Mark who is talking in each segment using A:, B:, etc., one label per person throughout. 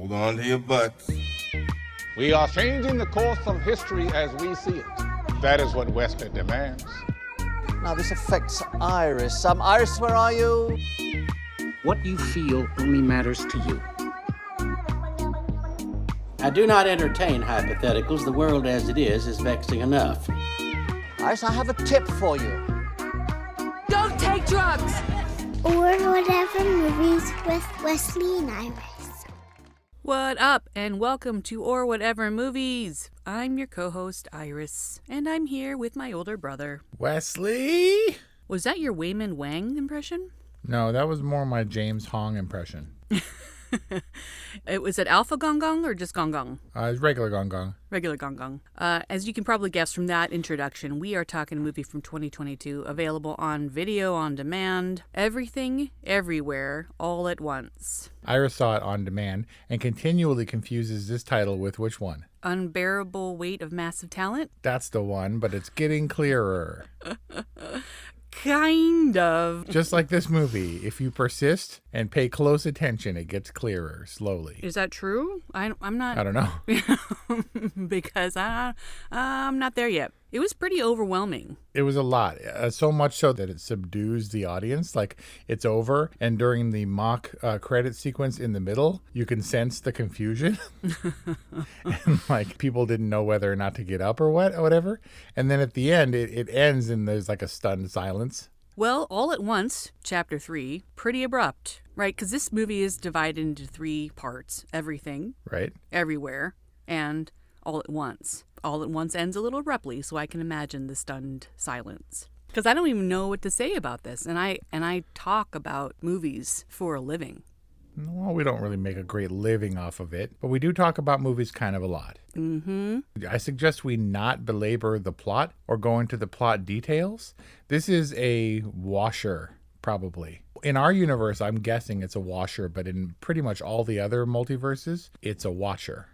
A: Hold on to your butts.
B: We are changing the course of history as we see it. That is what Wesley demands.
C: Now this affects Iris. Iris, where are you?
D: What you feel only matters to you. I do not entertain hypotheticals. The world as it is vexing enough.
C: Iris, I have a tip for you.
E: Don't take drugs!
F: Or whatever movies with Wesley and Iris.
E: What up, and welcome to Or Whatever Movies. I'm your co-host, Iris, and I'm here with my older brother.
G: Wesley?
E: Was that your Wayman Wang impression?
G: No, that was more my James Hong impression.
E: Was it Alpha Gong Gong or just Gong Gong?
G: It's regular Gong Gong.
E: Regular Gong Gong. As you can probably guess from that introduction, we are talking a movie from 2022, available on video on demand, everything, everywhere, all at once.
G: Iris saw it on demand and continually confuses this title with which one?
E: Unbearable Weight of Massive Talent?
G: That's the one, but it's getting clearer.
E: Kind of.
G: Just like this movie, if you persist and pay close attention, it gets clearer slowly.
E: Is that true? I'm not.
G: I don't know.
E: Because I'm not there yet. It was pretty overwhelming.
G: It was a lot. So much so that it subdues the audience. Like, it's over, and during the mock credit sequence in the middle, you can sense the confusion. And, like, people didn't know whether or not to get up or whatever. And then at the end, it ends, and there's, like, a stunned silence.
E: Well, All at Once, Chapter 3, pretty abrupt, right? Because this movie is divided into 3 parts. Everything.
G: Right.
E: Everywhere. And All at Once. All at Once ends a little abruptly, so I can imagine the stunned silence. Because I don't even know what to say about this, and I talk about movies for a living.
G: Well, we don't really make a great living off of it, but we do talk about movies kind of a lot.
E: Mm-hmm.
G: I suggest we not belabor the plot or go into the plot details. This is a washer, probably. In our universe, I'm guessing it's a washer, but in pretty much all the other multiverses, it's a watcher.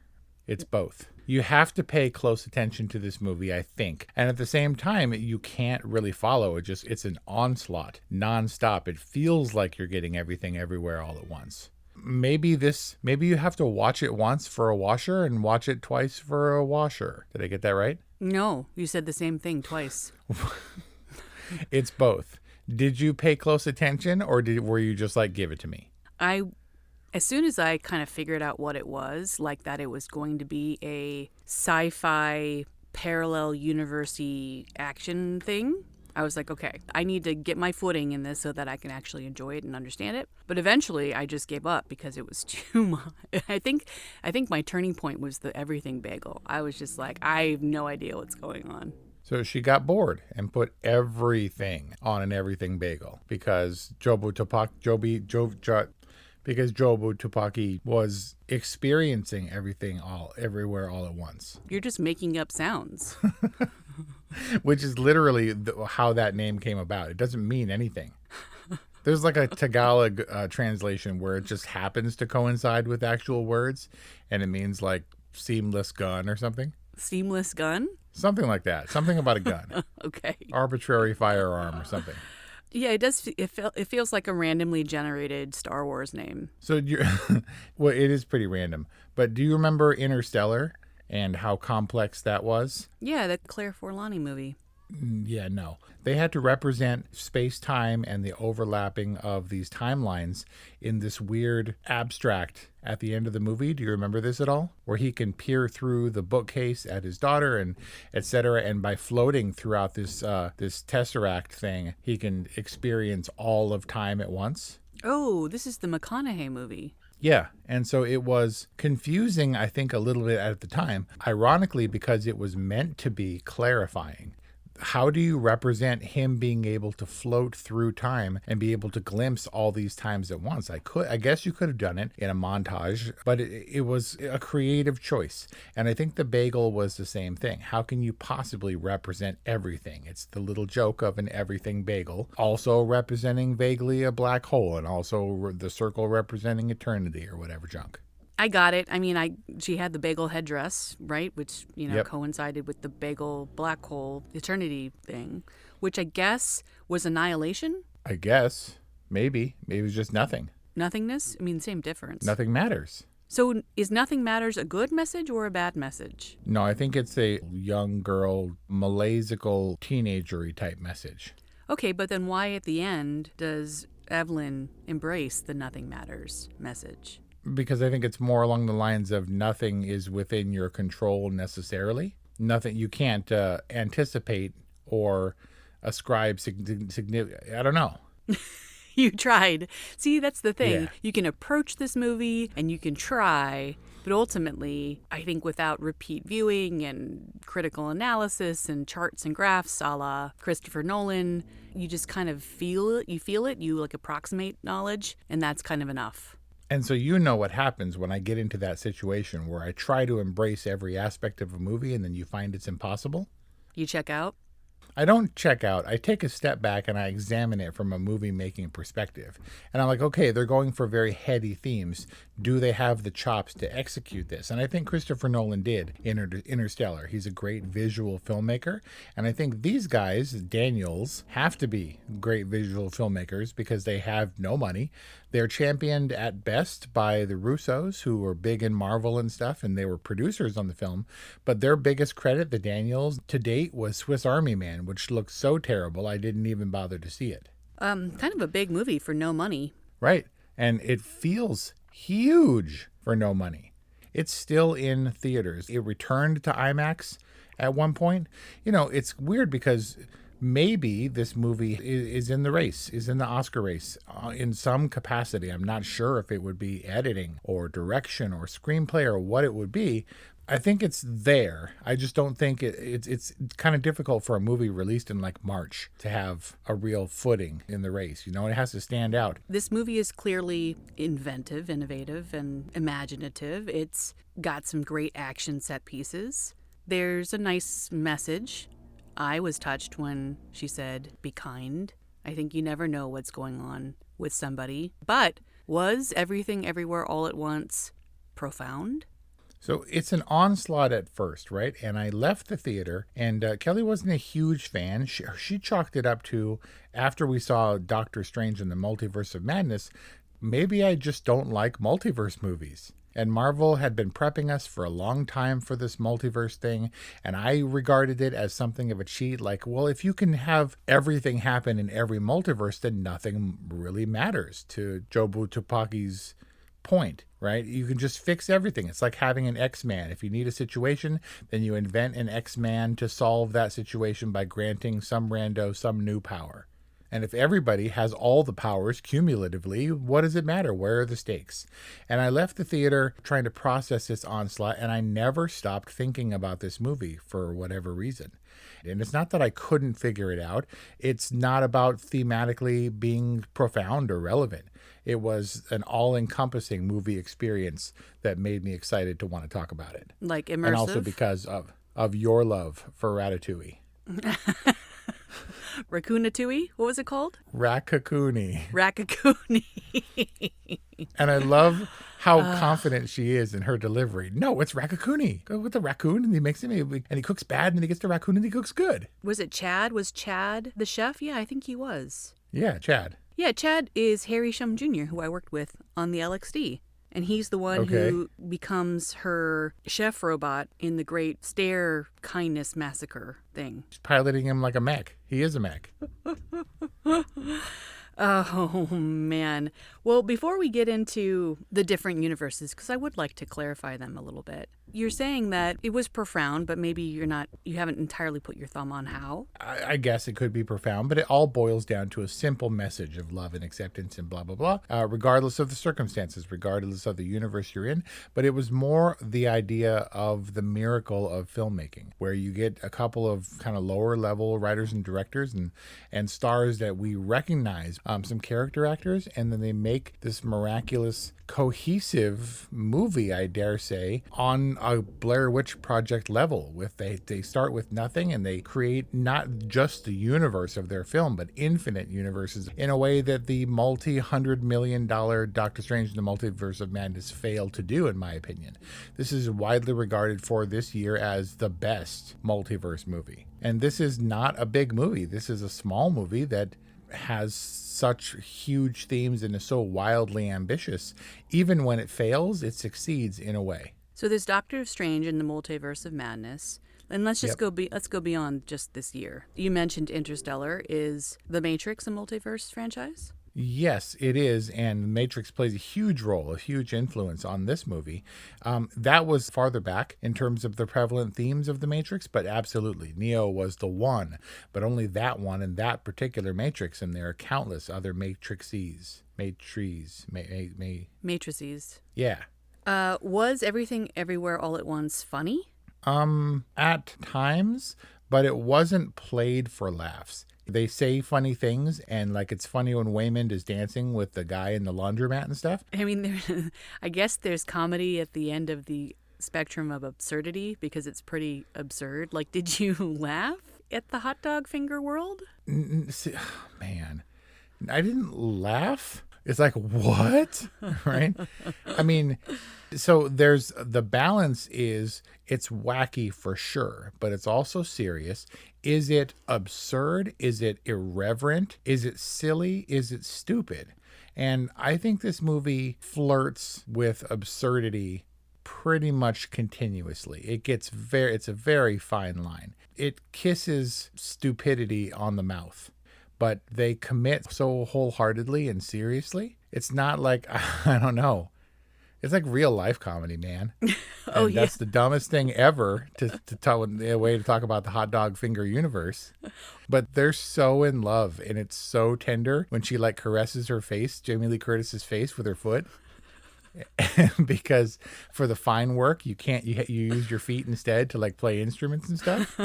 G: It's both. You have to pay close attention to this movie, I think. And at the same time, you can't really follow. It's an onslaught, nonstop. It feels like you're getting everything everywhere all at once. Maybe you have to watch it once for a washer and watch it twice for a washer. Did I get that right?
E: No, you said the same thing twice.
G: It's both. Did you pay close attention, or were you just like, give it to me?
E: As soon as I kind of figured out what it was, like that it was going to be a sci-fi parallel universe-y action thing, I was like, okay, I need to get my footing in this so that I can actually enjoy it and understand it. But eventually I just gave up because it was too much. I think my turning point was the everything bagel. I was just like, I have no idea what's going on.
G: So she got bored and put everything on an everything bagel because Jobu Tupaki was experiencing everything everywhere all at once.
E: You're just making up sounds.
G: Which is literally how that name came about. It doesn't mean anything. There's like a Tagalog translation where it just happens to coincide with actual words, and it means like seamless gun or something.
E: Seamless gun?
G: Something like that. Something about a gun.
E: Okay.
G: Arbitrary firearm or something.
E: Yeah, it does. It feels like a randomly generated Star Wars name.
G: So, well, it is pretty random. But do you remember Interstellar and how complex that was?
E: Yeah, the Claire Forlani movie.
G: Yeah, no. They had to represent space-time and the overlapping of these timelines in this weird abstract at the end of the movie. Do you remember this at all? Where he can peer through the bookcase at his daughter and etc. And by floating throughout this tesseract thing, he can experience all of time at once.
E: Oh, this is the McConaughey movie.
G: Yeah, and so it was confusing, I think, a little bit at the time, ironically, because it was meant to be clarifying. How do you represent him being able to float through time and be able to glimpse all these times at once? I guess you could have done it in a montage, but it was a creative choice. And I think the bagel was the same thing. How can you possibly represent everything? It's the little joke of an everything bagel, also representing vaguely a black hole, and also the circle representing eternity or whatever junk.
E: I got it. I mean, she had the bagel headdress, right? Which,
G: Yep.
E: coincided with the bagel black hole eternity thing, which I guess was annihilation.
G: I guess. Maybe. Maybe it was just nothing.
E: Nothingness? I mean, same difference.
G: Nothing matters.
E: So is Nothing Matters a good message or a bad message?
G: No, I think it's a young girl, Malaysical teenager-y type message.
E: Okay, but then why at the end does Evelyn embrace the Nothing Matters message?
G: Because I think it's more along the lines of nothing is within your control necessarily. Nothing, you can't anticipate or ascribe significant. I don't know.
E: You tried. See, that's the thing.
G: Yeah.
E: You can approach this movie and you can try, but ultimately, I think without repeat viewing and critical analysis and charts and graphs a la Christopher Nolan, you just kind of feel it. You like approximate knowledge, and that's kind of enough.
G: And so you know what happens when I get into that situation where I try to embrace every aspect of a movie and then you find it's impossible.
E: You check out.
G: I don't check out. I take a step back and I examine it from a movie making perspective. And I'm like, okay, they're going for very heady themes. Do they have the chops to execute this? And I think Christopher Nolan did in Interstellar. He's a great visual filmmaker. And I think these guys, Daniels, have to be great visual filmmakers because they have no money. They're championed at best by the Russos, who were big in Marvel and stuff, and they were producers on the film. But their biggest credit, the Daniels, to date was Swiss Army Man, which looked so terrible I didn't even bother to see it.
E: Kind of a big movie for no money.
G: Right. And it feels huge for no money. It's still in theaters. It returned to IMAX at one point. You know, it's weird because maybe this movie is in the race, is in the Oscar race in some capacity. I'm not sure if it would be editing or direction or screenplay or what it would be. I think it's there. I just don't think it's kind of difficult for a movie released in like March to have a real footing in the race. You know, it has to stand out.
E: This movie is clearly inventive, innovative, and imaginative. It's got some great action set pieces. There's a nice message. I was touched when she said, "Be kind." I think you never know what's going on with somebody. But was Everything Everywhere All at Once profound?
G: So it's an onslaught at first, right? And I left the theater, and Kelly wasn't a huge fan. She chalked it up to, after we saw Doctor Strange in the Multiverse of Madness, maybe I just don't like multiverse movies. And Marvel had been prepping us for a long time for this multiverse thing, and I regarded it as something of a cheat. Like, well, if you can have everything happen in every multiverse, then nothing really matters, to Jobu Tupaki's point, right? You can just fix everything. It's like having an X-Man. If you need a situation, then you invent an X-Man to solve that situation by granting some rando some new power. And if everybody has all the powers cumulatively, what does it matter? Where are the stakes? And I left the theater trying to process this onslaught, and I never stopped thinking about this movie for whatever reason. And it's not that I couldn't figure it out. It's not about thematically being profound or relevant. It was an all-encompassing movie experience that made me excited to want to talk about it.
E: Like immersive?
G: And also because of your love for Ratatouille.
E: Raccoonatouille? What was it called?
G: Raccacoonie.
E: Raccacoonie.
G: And I love how confident she is in her delivery. No, it's Raccacoonie. Go with the raccoon, and he makes him, and he cooks bad, and then he gets the raccoon, and he cooks good.
E: Was it Chad? Was Chad the chef? Yeah, I think he was.
G: Yeah, Chad.
E: Yeah, Chad is Harry Shum Jr., who I worked with on the LXD. And he's the one who becomes her chef robot in the great Stair Kindness Massacre thing.
G: She's piloting him like a mech. He is a mech.
E: Oh, man. Well, before we get into the different universes, because I would like to clarify them a little bit, you're saying that it was profound, but maybe you haven't entirely put your thumb on how.
G: I guess it could be profound, but it all boils down to a simple message of love and acceptance and blah, blah, blah, regardless of the circumstances, regardless of the universe you're in. But it was more the idea of the miracle of filmmaking, where you get a couple of kind of lower level writers and directors and stars that we recognize, some character actors, and then they make this miraculous cohesive movie, I dare say, on a Blair Witch Project level. They start with nothing, and they create not just the universe of their film, but infinite universes in a way that the multi-$100 million Doctor Strange in the Multiverse of Madness failed to do, in my opinion. This is widely regarded for this year as the best multiverse movie. And this is not a big movie. This is a small movie that has such huge themes and is so wildly ambitious. Even when it fails, it succeeds in a way.
E: So there's Doctor Strange in the Multiverse of Madness. And let's just
G: Yep.
E: let's go beyond just this year. You mentioned Interstellar. Is The Matrix a multiverse franchise?
G: Yes, it is, and Matrix plays a huge role, a huge influence on this movie. That was farther back in terms of the prevalent themes of the Matrix, but absolutely, Neo was the one, but only that one in that particular Matrix, and there are countless other Matrices.
E: Matrices.
G: Yeah.
E: Was Everything Everywhere All at Once funny?
G: At times, but it wasn't played for laughs. They say funny things, and like it's funny when Waymond is dancing with the guy in the laundromat and stuff.
E: I mean, I guess there's comedy at the end of the spectrum of absurdity because it's pretty absurd. Like, did you laugh at the hot dog finger world?
G: Man, I didn't laugh. It's like, what? Right? I mean, so there's the balance is it's wacky for sure, but it's also serious. Is it absurd? Is it irreverent? Is it silly? Is it stupid? And I think this movie flirts with absurdity pretty much continuously. It's a very fine line. It kisses stupidity on the mouth, but they commit so wholeheartedly and seriously. It's not like, I don't know. It's like real life comedy, man.
E: Oh,
G: and that's the dumbest thing ever to tell a way to talk about the hot dog finger universe. But they're so in love, and it's so tender when she like caresses her face, Jamie Lee Curtis's face with her foot. Because for the fine work, you use your feet instead to like play instruments and stuff.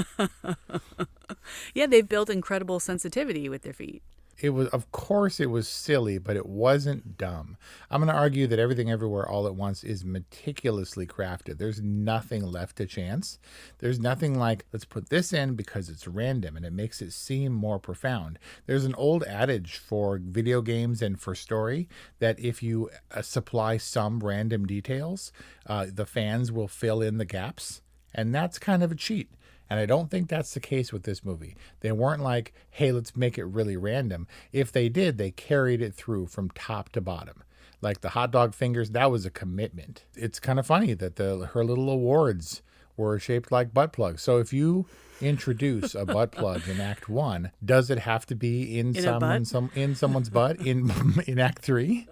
E: Yeah, they've built incredible sensitivity with their feet.
G: Of course it was silly, but it wasn't dumb. I'm going to argue that Everything Everywhere All at Once is meticulously crafted. There's nothing left to chance. There's nothing like, let's put this in because it's random and it makes it seem more profound. There's an old adage for video games and for story that if you supply some random details, the fans will fill in the gaps. And that's kind of a cheat. And I don't think that's the case with this movie. They weren't like, hey, let's make it really random. If they did, they carried it through from top to bottom. Like the hot dog fingers, that was a commitment. It's kind of funny that her little awards were shaped like butt plugs. So if you introduce a butt plug in Act 1, does it have to be in someone's butt in Act 3?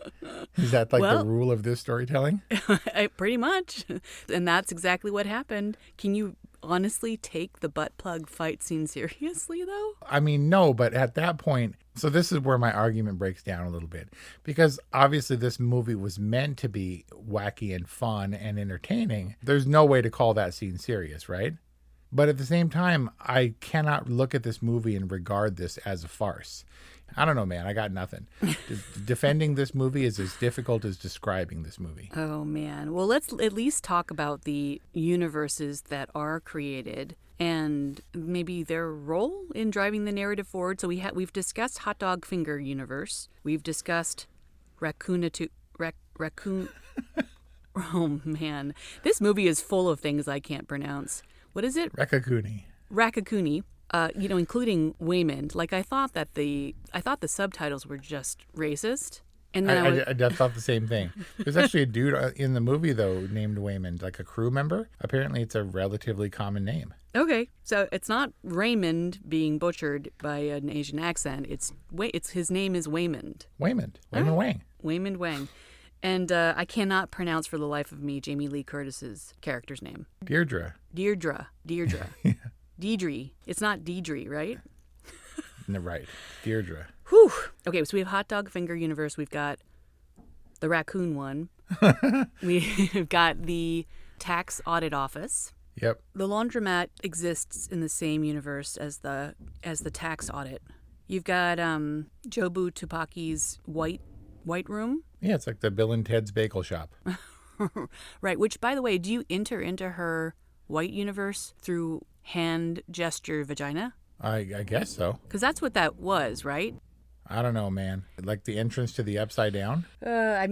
G: Is that like the rule of this storytelling?
E: Pretty much. And that's exactly what happened. Can you honestly take the butt plug fight scene seriously, though?
G: I mean, no, but at that point, so this is where my argument breaks down a little bit. Because obviously this movie was meant to be wacky and fun and entertaining. There's no way to call that scene serious, right? But at the same time, I cannot look at this movie and regard this as a farce. I don't know, man. I got nothing. Defending this movie is as difficult as describing this movie.
E: Oh, man. Well, let's at least talk about the universes that are created and maybe their role in driving the narrative forward. So we've discussed Hot Dog Finger Universe. We've discussed Raccoon. Oh, man. This movie is full of things I can't pronounce. What is it? Rakakuni. Including Waymond. Like I thought the subtitles were just racist, and then
G: I thought the same thing. There's actually a dude in the movie though named Waymond, like a crew member. Apparently, it's a relatively common name.
E: Okay, so it's not Raymond being butchered by an Asian accent. It's his name is Waymond.
G: Wang.
E: Waymond Wang. And I cannot pronounce for the life of me Jamie Lee Curtis's character's name.
G: Deirdre.
E: Yeah. Deidre. It's not Deidre, right?
G: No, right. Deirdre.
E: Whew. Okay, so we have Hot Dog Finger Universe. We've got the raccoon one. We've got the Tax Audit Office.
G: Yep.
E: The laundromat exists in the same universe as the tax audit. You've got Jobu Tupaki's white room.
G: Yeah, it's like the Bill and Ted's Bagel Shop.
E: Right, which, by the way, do you enter into her white universe through hand gesture vagina?
G: I guess so.
E: Because that's what that was, right?
G: I don't know, man. Like the entrance to the Upside Down?
E: I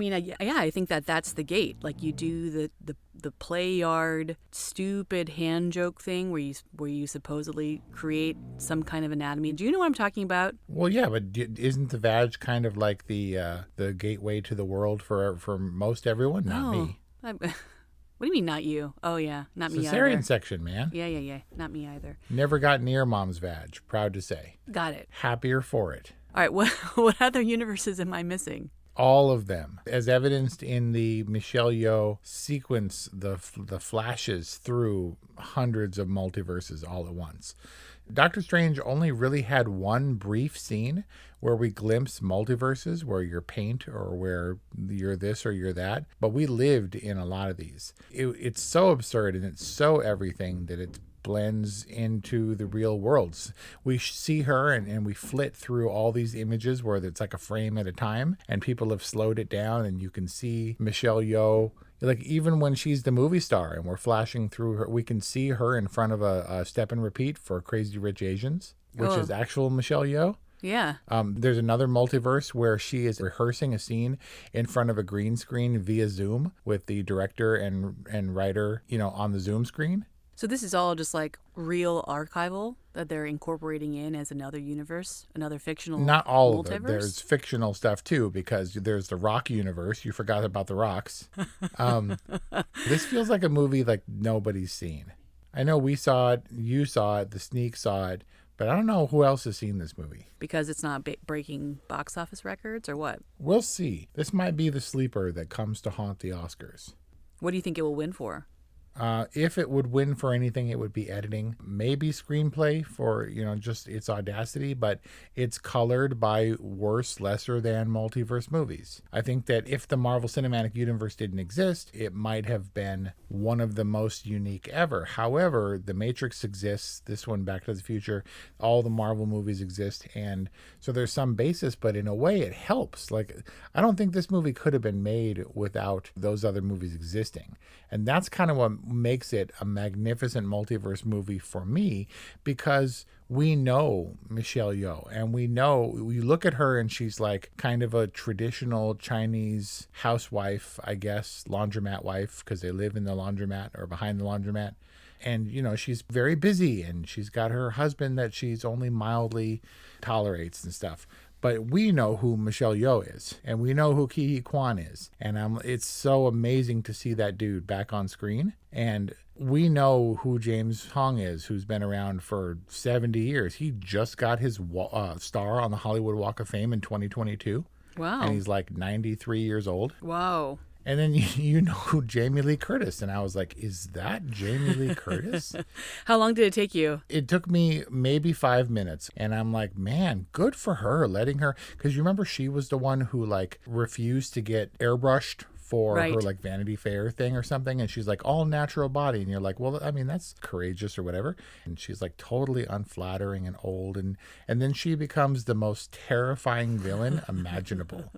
E: think that's the gate. Like you do the play yard stupid hand joke thing where you supposedly create some kind of anatomy. Do you know what I'm talking about?
G: Well, yeah, but isn't the vag kind of like the gateway to the world for most everyone? Not me.
E: What do you mean, not you? Oh, yeah, not me either.
G: Cesarean section, man.
E: Yeah. Not me either.
G: Never got near mom's vag. Proud to say.
E: Got it.
G: Happier for it.
E: All right, what other universes am I missing?
G: All of them, as evidenced in the Michelle Yeoh sequence, the flashes through hundreds of multiverses all at once. Doctor Strange only really had one brief scene where we glimpse multiverses, where you're paint or where you're this or you're that. But we lived in a lot of these. It's so absurd and it's so everything that it blends into the real worlds. We see her and we flit through all these images where it's like a frame at a time, and people have slowed it down, and you can see Michelle Yeoh. Like even when she's the movie star and we're flashing through her, we can see her in front of a step and repeat for Crazy Rich Asians, which is actual Michelle Yeoh.
E: Yeah.
G: There's another multiverse where she is rehearsing a scene in front of a green screen via Zoom with the director and writer, on the Zoom screen.
E: So this is all just like real archival that they're incorporating in as another universe, another fictional
G: Not all
E: multiverse?
G: of it. There's fictional stuff too, because there's the Rock universe. You forgot about the Rocks. This feels like a movie like nobody's seen. I know we saw it, you saw it, the Sneak saw it, but I don't know who else has seen this movie.
E: Because it's not breaking box office records or what?
G: We'll see. This might be the sleeper that comes to haunt the Oscars.
E: What do you think it will win for?
G: If it would win for anything, it would be editing, maybe screenplay for, just its audacity, but it's colored by worse, lesser than multiverse movies. I think that if the Marvel Cinematic Universe didn't exist, it might have been one of the most unique ever. However, The Matrix exists, this one, Back to the Future, all the Marvel movies exist, and so there's some basis, but in a way it helps. Like, I don't think this movie could have been made without those other movies existing. And that's kind of what makes it a magnificent multiverse movie for me, because we know Michelle Yeoh, and we look at her and she's like kind of a traditional Chinese housewife, I guess, laundromat wife, because they live in the laundromat or behind the laundromat. And, she's very busy, and she's got her husband that she's only mildly tolerates and stuff. But we know who Michelle Yeoh is, and we know who Ke Huy Quan is. And it's so amazing to see that dude back on screen. And we know who James Hong is, who's been around for 70 years. He just got his star on the Hollywood Walk of Fame in 2022.
E: Wow.
G: And he's like 93 years old.
E: Wow.
G: And then you know who Jamie Lee Curtis. And I was like, is that Jamie Lee Curtis?
E: How long did it take you?
G: It took me maybe 5 minutes. And I'm like, man, good for her, letting her. Because you remember she was the one who like refused to get airbrushed for her like Vanity Fair thing or something, and she's like all natural body, and you're like, well, I mean, that's courageous or whatever. And she's like totally unflattering and old, and then she becomes the most terrifying villain imaginable.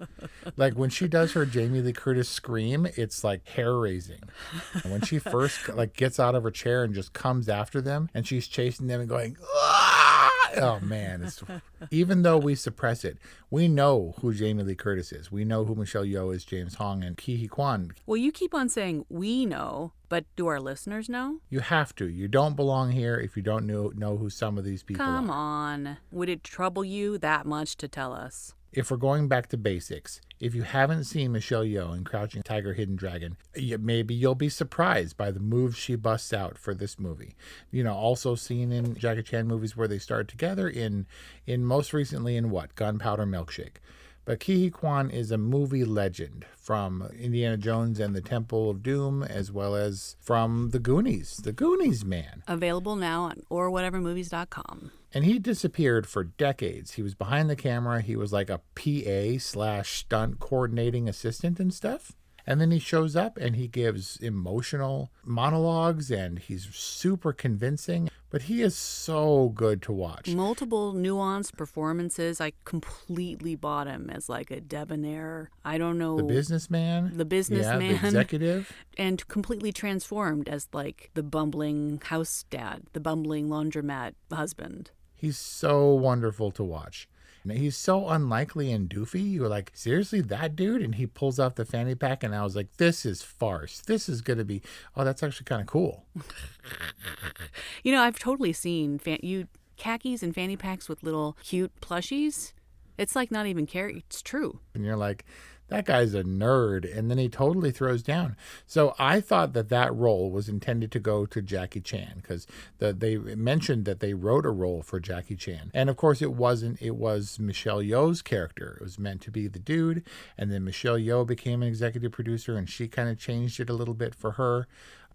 G: Like when she does her Jamie Lee Curtis scream, it's like hair raising. And when she first like gets out of her chair and just comes after them, and she's chasing them and going, ah! Oh man, even though we suppress it, we know who Jamie Lee Curtis is. We know who Michelle Yeoh is, James Hong, and Ke Huy Quan.
E: Well, you keep on saying we know, but do our listeners know?
G: You have to. You don't belong here if you don't know who some of these people are.
E: Come on. Would it trouble you that much to tell us?
G: If we're going back to basics, if you haven't seen Michelle Yeoh in Crouching Tiger, Hidden Dragon, maybe you'll be surprised by the moves she busts out for this movie. Also seen in Jackie Chan movies where they starred together, in most recently in Gunpowder Milkshake. But Ke Huy Quan is a movie legend from Indiana Jones and the Temple of Doom, as well as from The Goonies. The Goonies, man.
E: Available now on orwhatevermovies.com.
G: And he disappeared for decades. He was behind the camera. He was like a PA/stunt coordinating assistant and stuff. And then he shows up and he gives emotional monologues and he's super convincing. But he is so good to watch.
E: Multiple nuanced performances. I completely bought him as like a debonair, I don't know.
G: The businessman.
E: The businessman.
G: Yeah, the executive.
E: And completely transformed as like the bumbling house dad, the bumbling laundromat husband.
G: He's so wonderful to watch. And he's so unlikely and doofy. You were like, seriously, that dude? And he pulls out the fanny pack, and I was like, this is farce. This is going to be, oh, that's actually kind of cool.
E: You know, I've totally seen khakis and fanny packs with little cute plushies. It's like not even it's true.
G: And you're like, that guy's a nerd. And then he totally throws down. So I thought that role was intended to go to Jackie Chan, because they mentioned that they wrote a role for Jackie Chan. And of course it wasn't. It was Michelle Yeoh's character. It was meant to be the dude. And then Michelle Yeoh became an executive producer, and she kind of changed it a little bit for her.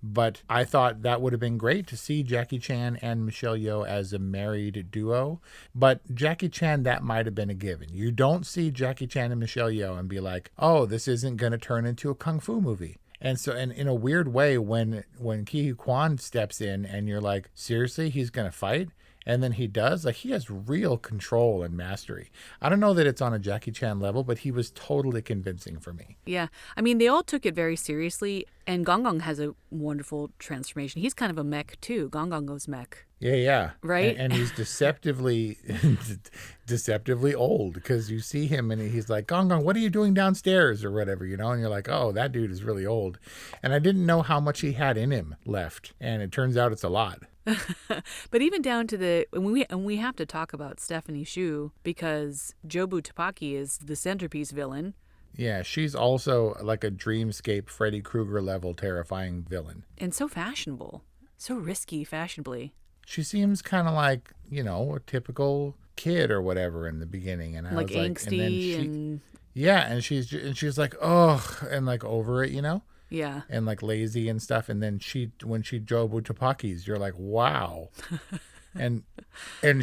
G: But I thought that would have been great to see Jackie Chan and Michelle Yeoh as a married duo. But Jackie Chan, that might have been a given. You don't see Jackie Chan and Michelle Yeoh and be like, oh, this isn't going to turn into a kung fu movie. And so, and in a weird way, when Ke Kwan steps in and you're like, seriously, he's going to fight? And then he does, like, he has real control and mastery. I don't know that it's on a Jackie Chan level, but he was totally convincing for me.
E: Yeah. I mean, they all took it very seriously. And Gong Gong has a wonderful transformation. He's kind of a mech, too. Gong Gong goes mech.
G: Yeah.
E: Right?
G: And he's deceptively old, because you see him and he's like, Gong Gong, what are you doing downstairs or whatever, you know? And you're like, oh, that dude is really old. And I didn't know how much he had in him left. And it turns out it's a lot.
E: But even down to and we have to talk about Stephanie Hsu, because Jobu Tupaki is the centerpiece villain.
G: Yeah, she's also like a dreamscape Freddy Krueger level terrifying villain.
E: And so fashionable. So risky fashionably.
G: She seems kind of like, you know, a typical kid or whatever in the beginning. And I
E: like
G: was like,
E: angsty and
G: yeah, and she's like, oh, and like over it, you know?
E: Yeah.
G: And like lazy and stuff. And then when she Jobu Tupakis, you're like, wow. and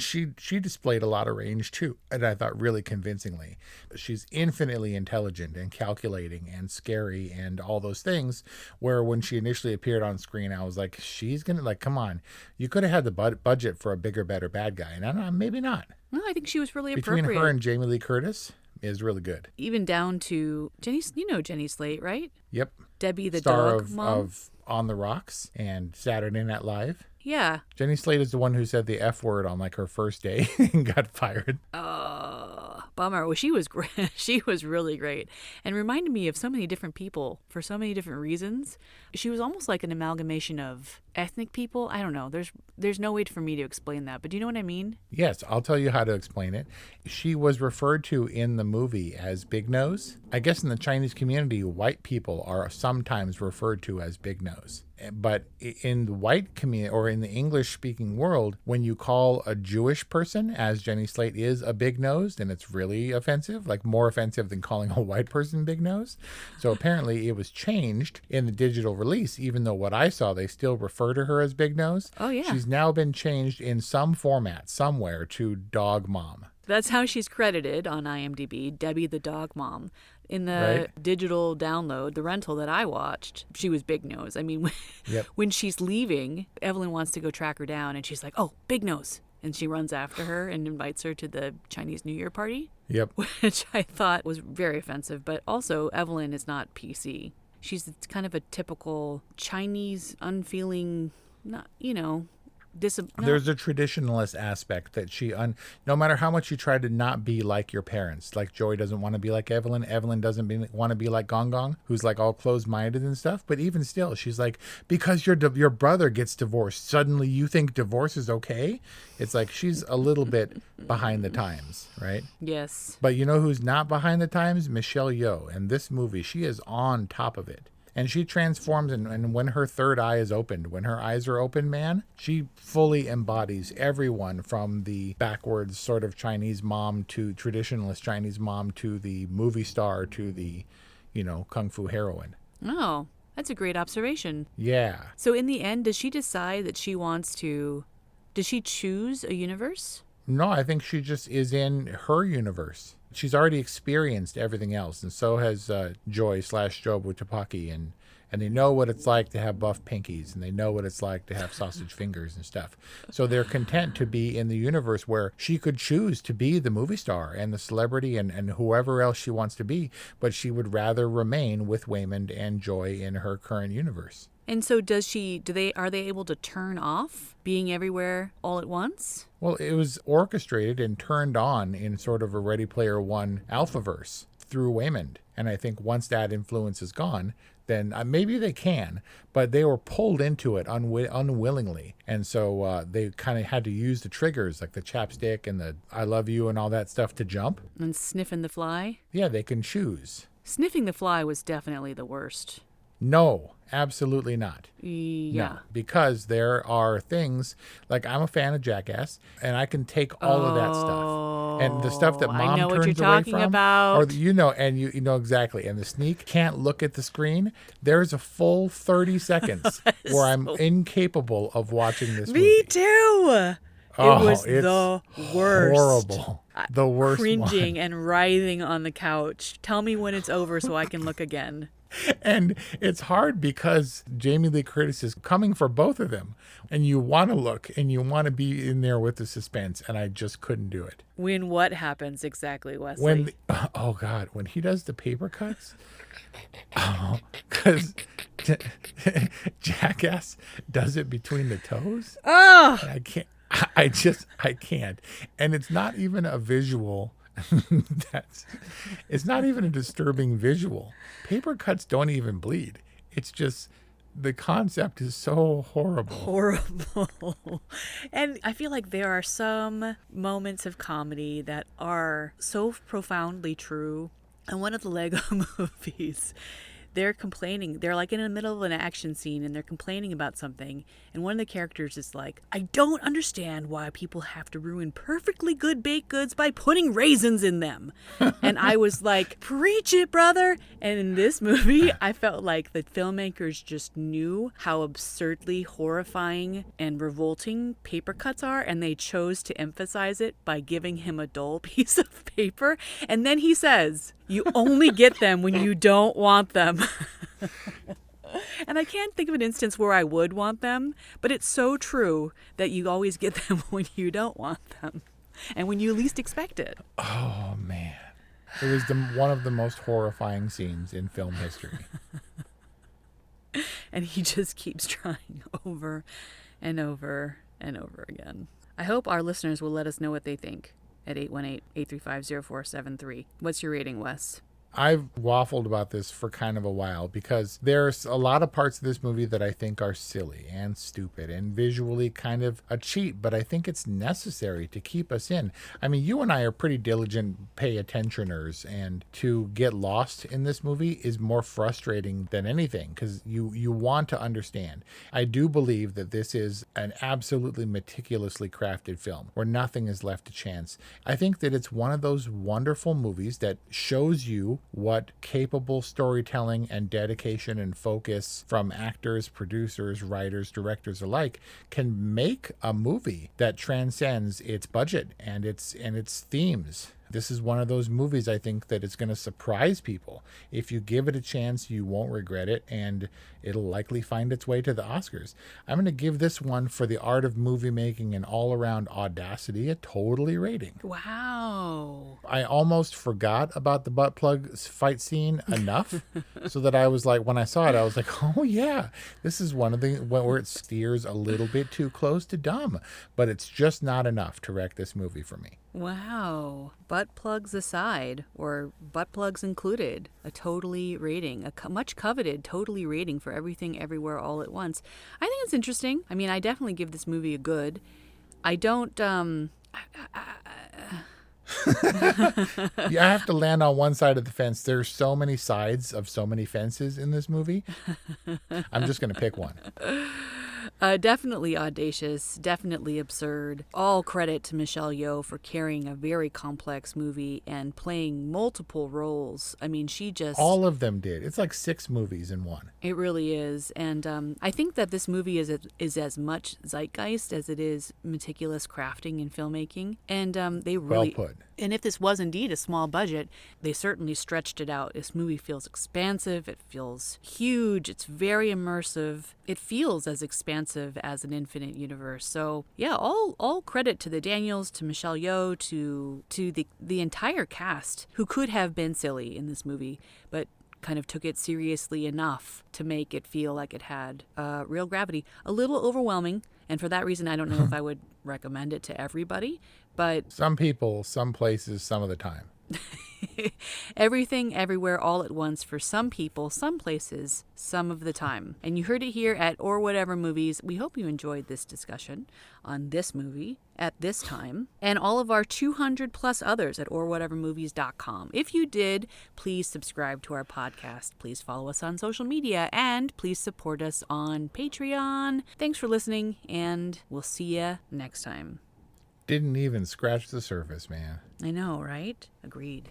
G: she displayed a lot of range too. And I thought really convincingly. She's infinitely intelligent and calculating and scary and all those things, where when she initially appeared on screen, I was like, she's going to, like, come on. You could have had the budget for a bigger, better bad guy. And I don't know, maybe not.
E: No, I think she was really
G: Between
E: appropriate.
G: her and Jamie Lee Curtis is really good.
E: Even down to Jenny, you know Jenny Slate, right?
G: Yep.
E: Debbie the
G: Star
E: dog mom.
G: of On the Rocks and Saturday Night Live.
E: Yeah.
G: Jenny Slate is the one who said the F word on like her first day and got fired.
E: Bummer. Well, she was great. She was really great, and reminded me of so many different people for so many different reasons. She was almost like an amalgamation of ethnic people. I don't know. There's no way for me to explain that, but do you know what I mean?
G: Yes, I'll tell you how to explain it. She was referred to in the movie as Big Nose. I guess in the Chinese community, white people are sometimes referred to as Big Nose. But in the white community, or in the English-speaking world, when you call a Jewish person, as Jenny Slate is, a big nose, then it's really offensive, like more offensive than calling a white person big nose. So apparently it was changed in the digital release, even though what I saw, they still refer to her as Big Nose.
E: Oh, yeah.
G: She's now been changed in some format, somewhere, to Dog Mom.
E: That's how she's credited on IMDb, Debbie the dog mom. In the digital download, the rental that I watched, she was Big Nose. I mean, when she's leaving, Evelyn wants to go track her down, and she's like, oh, Big Nose. And she runs after her and invites her to the Chinese New Year party.
G: Yep.
E: Which I thought was very offensive. But also, Evelyn is not PC. She's kind of a typical Chinese, unfeeling, not, you know...
G: There's a traditionalist aspect that no matter how much you try to not be like your parents, like Joy doesn't want to be like Evelyn doesn't want to be like Gong Gong, who's like all closed-minded and stuff, but even still, she's like, because your brother gets divorced, suddenly you think divorce is okay? It's like she's a little bit behind the times, right?
E: Yes.
G: But you know who's not behind the times? Michelle Yeoh. In this movie, she is on top of it. And she transforms, and when her third eye is opened, when her eyes are open, man, she fully embodies everyone from the backwards sort of Chinese mom to traditionalist Chinese mom to the movie star to the, you know, kung fu heroine.
E: Oh, that's a great observation.
G: Yeah.
E: So in the end, does she decide that she wants to... Does she choose a universe?
G: No, I think she just is in her universe. She's already experienced everything else, and so has Joy / Jobu Tupaki, and they know what it's like to have buff pinkies, and they know what it's like to have sausage fingers and stuff. So they're content to be in the universe where she could choose to be the movie star and the celebrity and whoever else she wants to be, but she would rather remain with Waymond and Joy in her current universe.
E: And so are they able to turn off being everywhere all at once?
G: Well, it was orchestrated and turned on in sort of a Ready Player One alphaverse through Waymond. And I think once that influence is gone, then maybe they can, but they were pulled into it unwillingly. And so they kind of had to use the triggers like the chapstick and the I love you and all that stuff to jump.
E: And sniffing the fly?
G: Yeah, they can choose.
E: Sniffing the fly was definitely the worst.
G: No, absolutely not.
E: Yeah.
G: No, because there are things like I'm a fan of Jackass, and I can take all of that stuff and the stuff that Mom
E: I know what
G: turns
E: you're
G: away
E: talking
G: from,
E: about.
G: or you know exactly. And the sneak can't look at the screen. There's a full 30 seconds where I'm incapable of watching this movie.
E: Me too. It was
G: it's
E: the worst.
G: horrible. The worst
E: Cringing
G: one.
E: and writhing on the couch. Tell me when it's over so I can look again.
G: And it's hard because Jamie Lee Curtis is coming for both of them. And you want to look and you want to be in there with the suspense. And I just couldn't do it.
E: When what happens exactly, Wesley?
G: When he does the paper cuts. Because Jackass does it between the toes.
E: Oh!
G: And I can't. And it's not even a visual. It's not even a disturbing visual. Paper cuts don't even bleed. It's just the concept is so horrible.
E: And I feel like there are some moments of comedy that are so profoundly true. And one of the Lego movies, they're complaining. They're like in the middle of an action scene and they're complaining about something. And one of the characters is like, I don't understand why people have to ruin perfectly good baked goods by putting raisins in them. And I was like, preach it, brother. And in this movie, I felt like the filmmakers just knew how absurdly horrifying and revolting paper cuts are. And they chose to emphasize it by giving him a dull piece of paper. And then he says, you only get them when you don't want them. And I can't think of an instance where I would want them, but it's so true that you always get them when you don't want them and when you least expect it.
G: Oh, man. It was one of the most horrifying scenes in film history.
E: And he just keeps trying over and over and over again. I hope our listeners will let us know what they think at 818-835-0473. What's your rating, Wes?
G: I've waffled about this for kind of a while because there's a lot of parts of this movie that I think are silly and stupid and visually kind of a cheat, but I think it's necessary to keep us in. I mean, you and I are pretty diligent pay attentioners, and to get lost in this movie is more frustrating than anything because you want to understand. I do believe that this is an absolutely meticulously crafted film where nothing is left to chance. I think that it's one of those wonderful movies that shows you what capable storytelling and dedication and focus from actors, producers, writers, directors alike can make a movie that transcends its budget and its themes. This is one of those movies I think that it's going to surprise people. If you give it a chance, you won't regret it, and it'll likely find its way to the Oscars. I'm going to give this one, for the art of movie making and all-around audacity, a totally rating.
E: Wow.
G: I almost forgot about the butt plug fight scene enough so that I was like, when I saw it, I was like, oh yeah, this is one of the where it steers a little bit too close to dumb, but it's just not enough to wreck this movie for me.
E: Wow. Butt plugs aside, or butt plugs included, a totally rating, a much coveted totally rating for Everything Everywhere All at Once. I think it's interesting. I mean, I definitely give this movie a good. I don't,
G: Yeah, I have to land on one side of the fence. There's so many sides of so many fences in this movie. I'm just going to pick one.
E: Definitely audacious, definitely absurd. All credit to Michelle Yeoh for carrying a very complex movie and playing multiple roles. I mean, she just...
G: All of them did. It's like 6 movies in one.
E: It really is. And I think that this movie is as much zeitgeist as it is meticulous crafting and filmmaking. And they really...
G: Well put.
E: And if this was indeed a small budget, they certainly stretched it out. This movie feels expansive. It feels huge. It's very immersive. It feels as expansive as an infinite universe. So yeah, all credit to the Daniels, to Michelle Yeoh, to the entire cast who could have been silly in this movie, but kind of took it seriously enough to make it feel like it had real gravity. A little overwhelming, and for that reason, I don't know if I would recommend it to everybody, but
G: Some people, some places, some of the time.
E: everything, everywhere, all at once for some people, some places, some of the time. And you heard it here at Or Whatever Movies. We hope you enjoyed this discussion on this movie at this time and all of our 200 plus others at orwhatevermovies.com. If you did, please subscribe to our podcast. Please follow us on social media and please support us on Patreon. Thanks for listening, and we'll see you next time.
G: Didn't even scratch the surface, man.
E: I know, right? Agreed.